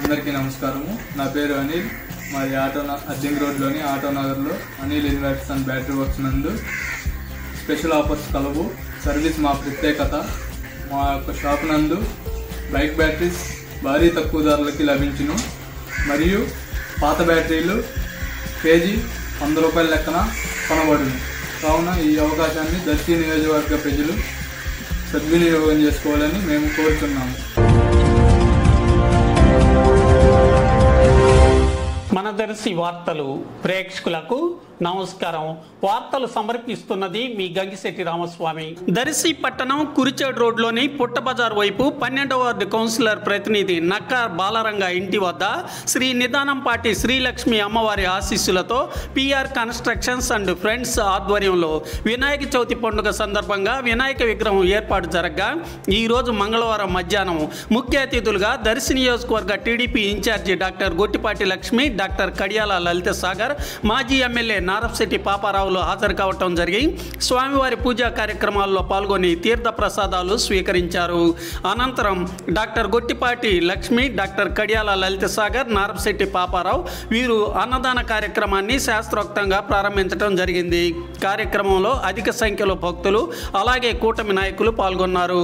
అందరికీ నమస్కారము. నా పేరు అనిల్. మాది అర్జంగ్ రోడ్లోని ఆటో నగర్లో Anil inverters and battery works నందు స్పెషల్ ఆఫర్స్ కలవు. సర్వీస్ మా ప్రత్యేకత. మా యొక్క షాప్ నందు బైక్ బ్యాటరీస్ భారీ తక్కువ ధరలకి లభించును మరియు పాత బ్యాటరీలు కేజీ 100 రూపాయల లెక్కన కొనబడును. కావున ఈ అవకాశాన్ని దర్శి నియోజకవర్గ ప్రజలు సద్వినియోగం చేసుకోవాలని మేము కోరుతున్నాము. మన దర్శి వార్తలు ప్రేక్షకులకు నమస్కారం. వార్తలు సమర్పిస్తున్నది మీ గంగిశెట్టి రామస్వామి. దర్శి పట్టణం కురిచేడు రోడ్లోని పుట్టబజార్ వైపు 12వ వార్డు కౌన్సిలర్ ప్రతినిధి నక్కా బాలరంగ ఇంటి వద్ద శ్రీ నిదానంపాటి శ్రీలక్ష్మి అమ్మవారి ఆశీస్సులతో పిఆర్ కన్స్ట్రక్షన్స్ అండ్ ఫ్రెండ్స్ ఆధ్వర్యంలో వినాయక చవితి పండుగ సందర్భంగా వినాయక విగ్రహం ఏర్పాటు జరగగా ఈరోజు మంగళవారం మధ్యాహ్నం ముఖ్య అతిథులుగా దర్శి నియోజకవర్గ TDP incharge doctor Gottipati Lakshmi, doctor Kadiyala Lalitha Sagar, మాజీ ఎమ్మెల్యే నారప్శెట్టి పాపారావులు హాజరు కావటం జరిగి స్వామివారి పూజా కార్యక్రమాల్లో పాల్గొని తీర్థ ప్రసాదాలు స్వీకరించారు. అనంతరం డాక్టర్ గొట్టిపాటి లక్ష్మి, డాక్టర్ కడియాల లలిత సాగర్, నారప్శెట్టి పాపారావు వీరు అన్నదాన కార్యక్రమాన్ని శాస్త్రోక్తంగా ప్రారంభించడం జరిగింది. కార్యక్రమంలో అధిక సంఖ్యలో భక్తులు అలాగే కూటమి నాయకులు పాల్గొన్నారు.